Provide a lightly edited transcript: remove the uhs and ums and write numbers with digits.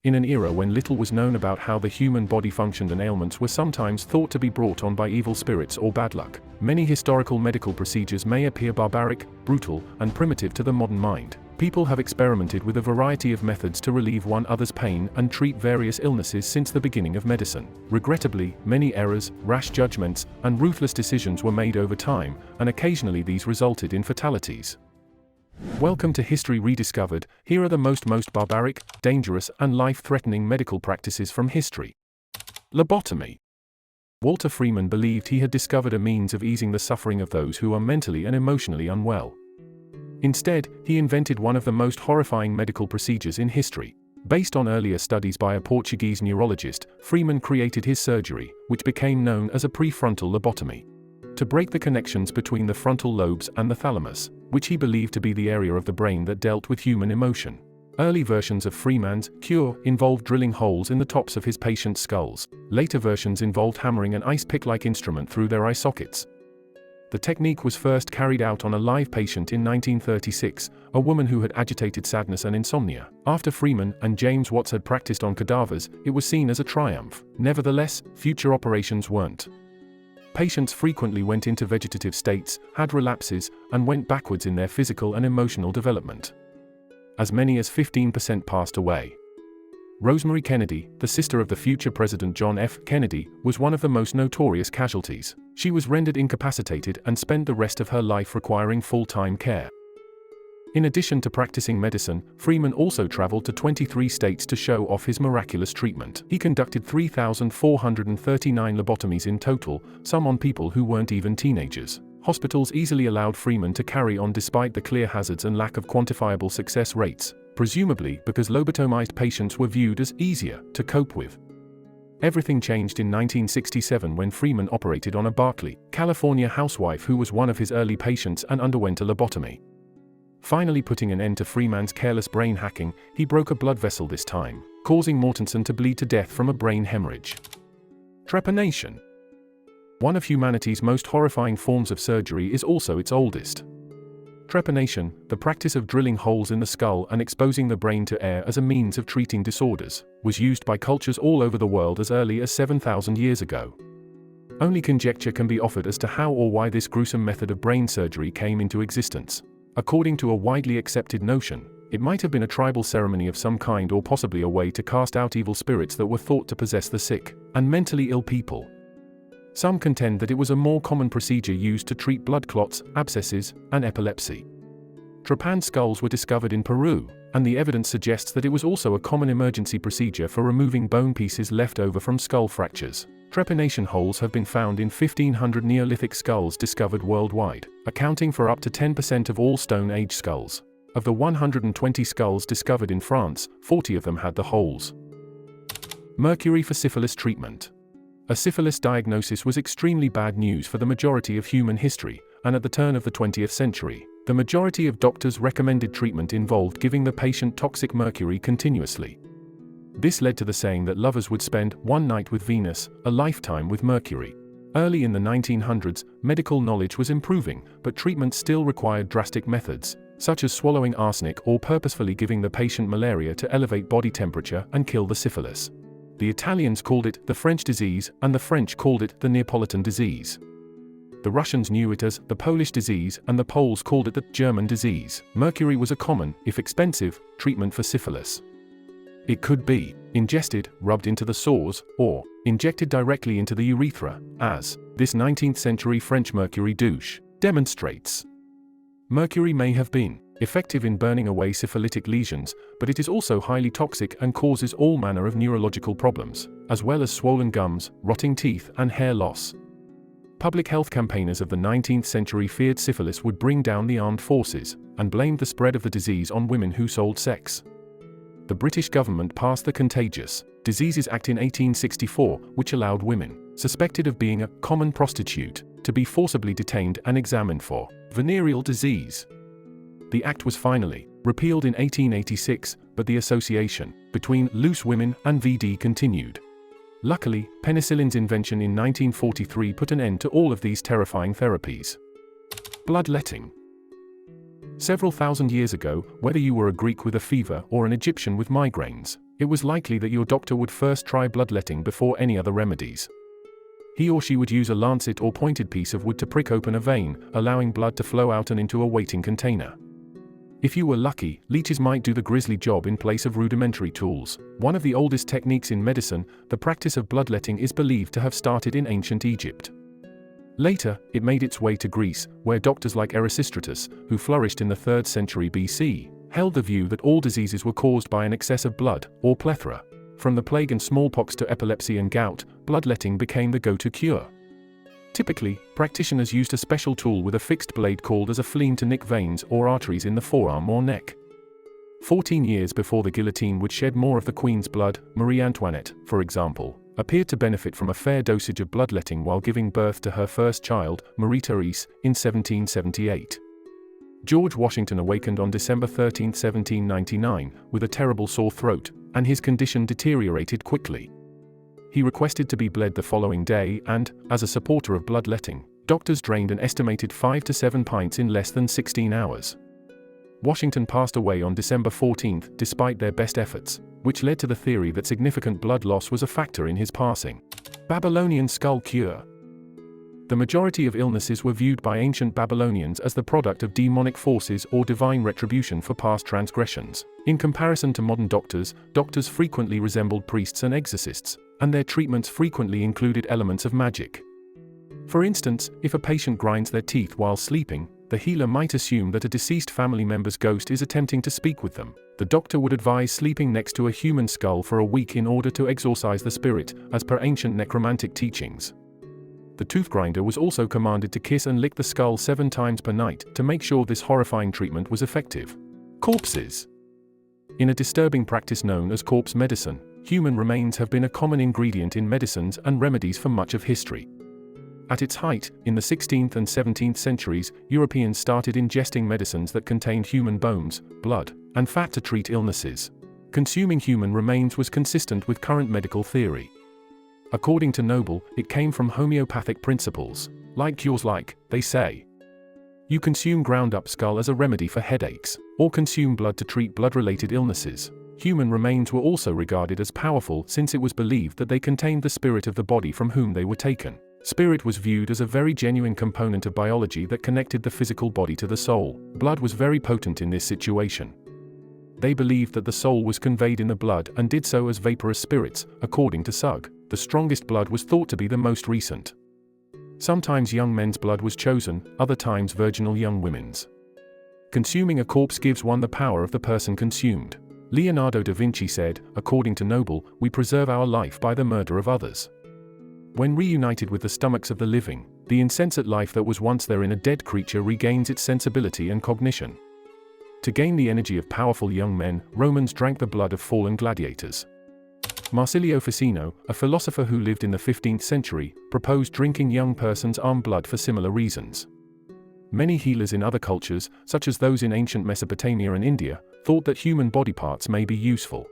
In an era when little was known about how the human body functioned and ailments were sometimes thought to be brought on by evil spirits or bad luck, many historical medical procedures may appear barbaric, brutal, and primitive to the modern mind. People have experimented with a variety of methods to relieve one another's pain and treat various illnesses since the beginning of medicine. Regrettably, many errors, rash judgments, and ruthless decisions were made over time, and occasionally these resulted in fatalities. Welcome to History Rediscovered. Here are the most barbaric, dangerous, and life-threatening medical practices from history. Lobotomy. Walter Freeman believed he had discovered a means of easing the suffering of those who are mentally and emotionally unwell. Instead, he invented one of the most horrifying medical procedures in history. Based on earlier studies by a Portuguese neurologist, Freeman created his surgery, which became known as a prefrontal lobotomy, to break the connections between the frontal lobes and the thalamus, which he believed to be the area of the brain that dealt with human emotion. Early versions of Freeman's cure involved drilling holes in the tops of his patients' skulls. Later versions involved hammering an ice pick-like instrument through their eye sockets. The technique was first carried out on a live patient in 1936, a woman who had agitated sadness and insomnia. After Freeman and James Watts had practiced on cadavers, it was seen as a triumph. Nevertheless, future operations weren't. Patients frequently went into vegetative states, had relapses, and went backwards in their physical and emotional development. As many as 15% passed away. Rosemary Kennedy, the sister of the future President John F. Kennedy, was one of the most notorious casualties. She was rendered incapacitated and spent the rest of her life requiring full-time care. In addition to practicing medicine, Freeman also traveled to 23 states to show off his miraculous treatment. He conducted 3,439 lobotomies in total, some on people who weren't even teenagers. Hospitals easily allowed Freeman to carry on despite the clear hazards and lack of quantifiable success rates, presumably because lobotomized patients were viewed as easier to cope with. Everything changed in 1967 when Freeman operated on a Berkeley, California housewife who was one of his early patients and underwent a lobotomy. Finally putting an end to Freeman's careless brain hacking, he broke a blood vessel this time, causing Mortensen to bleed to death from a brain hemorrhage. Trepanation. One of humanity's most horrifying forms of surgery is also its oldest. Trepanation, the practice of drilling holes in the skull and exposing the brain to air as a means of treating disorders, was used by cultures all over the world as early as 7,000 years ago. Only conjecture can be offered as to how or why this gruesome method of brain surgery came into existence. According to a widely accepted notion, it might have been a tribal ceremony of some kind or possibly a way to cast out evil spirits that were thought to possess the sick and mentally ill people. Some contend that it was a more common procedure used to treat blood clots, abscesses, and epilepsy. Trepan skulls were discovered in Peru, and the evidence suggests that it was also a common emergency procedure for removing bone pieces left over from skull fractures. Trepanation holes have been found in 1,500 Neolithic skulls discovered worldwide, accounting for up to 10% of all Stone Age skulls. Of the 120 skulls discovered in France, 40 of them had the holes. Mercury for syphilis treatment. A syphilis diagnosis was extremely bad news for the majority of human history, and at the turn of the 20th century, the majority of doctors' recommended treatment involved giving the patient toxic mercury continuously. This led to the saying that lovers would spend one night with Venus, a lifetime with Mercury. Early in the 1900s, medical knowledge was improving, but treatment still required drastic methods, such as swallowing arsenic or purposefully giving the patient malaria to elevate body temperature and kill the syphilis. The Italians called it the French disease, and the French called it the Neapolitan disease. The Russians knew it as the Polish disease, and the Poles called it the German disease. Mercury was a common, if expensive, treatment for syphilis. It could be ingested, rubbed into the sores, or injected directly into the urethra, as this 19th century French mercury douche demonstrates. Mercury may have been effective in burning away syphilitic lesions, but it is also highly toxic and causes all manner of neurological problems, as well as swollen gums, rotting teeth, and hair loss. Public health campaigners of the 19th century feared syphilis would bring down the armed forces, and blamed the spread of the disease on women who sold sex. The British government passed the Contagious Diseases Act in 1864, which allowed women suspected of being a common prostitute to be forcibly detained and examined for venereal disease. The act was finally repealed in 1886, but the association between loose women and VD continued. Luckily, penicillin's invention in 1943 put an end to all of these terrifying therapies. Bloodletting. Several thousand years ago, whether you were a Greek with a fever or an Egyptian with migraines, it was likely that your doctor would first try bloodletting before any other remedies. He or she would use a lancet or pointed piece of wood to prick open a vein, allowing blood to flow out and into a waiting container. If you were lucky, leeches might do the grisly job in place of rudimentary tools. One of the oldest techniques in medicine, the practice of bloodletting is believed to have started in ancient Egypt. Later, it made its way to Greece, where doctors like Erasistratus, who flourished in the 3rd century BC, held the view that all diseases were caused by an excess of blood, or plethora. From the plague and smallpox to epilepsy and gout, bloodletting became the go-to cure. Typically, practitioners used a special tool with a fixed blade called as a fleam to nick veins or arteries in the forearm or neck. 14 years before the guillotine would shed more of the Queen's blood, Marie Antoinette, for example, appeared to benefit from a fair dosage of bloodletting while giving birth to her first child, Marie Therese, in 1778. George Washington awakened on December 13, 1799, with a terrible sore throat, and his condition deteriorated quickly. He requested to be bled the following day and, as a supporter of bloodletting, doctors drained an estimated 5 to 7 pints in less than 16 hours. Washington passed away on December 14 despite their best efforts, which led to the theory that significant blood loss was a factor in his passing. Babylonian skull cure. The majority of illnesses were viewed by ancient Babylonians as the product of demonic forces or divine retribution for past transgressions. In comparison to modern doctors, doctors frequently resembled priests and exorcists, and their treatments frequently included elements of magic. For instance, if a patient grinds their teeth while sleeping, the healer might assume that a deceased family member's ghost is attempting to speak with them. The doctor would advise sleeping next to a human skull for a week in order to exorcise the spirit, as per ancient necromantic teachings. The tooth grinder was also commanded to kiss and lick the skull 7 times per night to make sure this horrifying treatment was effective. Corpses. In a disturbing practice known as corpse medicine, human remains have been a common ingredient in medicines and remedies for much of history. At its height, in the 16th and 17th centuries, Europeans started ingesting medicines that contained human bones, blood, and fat to treat illnesses. Consuming human remains was consistent with current medical theory. According to Noble, it came from homeopathic principles. Like cures like, they say. You consume ground-up skull as a remedy for headaches, or consume blood to treat blood-related illnesses. Human remains were also regarded as powerful since it was believed that they contained the spirit of the body from whom they were taken. Spirit was viewed as a very genuine component of biology that connected the physical body to the soul. Blood was very potent in this situation. They believed that the soul was conveyed in the blood and did so as vaporous spirits, according to Sugg. The strongest blood was thought to be the most recent. Sometimes young men's blood was chosen, other times virginal young women's. Consuming a corpse gives one the power of the person consumed. Leonardo da Vinci said, according to Noble, we preserve our life by the murder of others. When reunited with the stomachs of the living, the insensate life that was once there in a dead creature regains its sensibility and cognition. To gain the energy of powerful young men, Romans drank the blood of fallen gladiators. Marsilio Ficino, a philosopher who lived in the 15th century, proposed drinking young persons' arm blood for similar reasons. Many healers in other cultures, such as those in ancient Mesopotamia and India, thought that human body parts may be useful.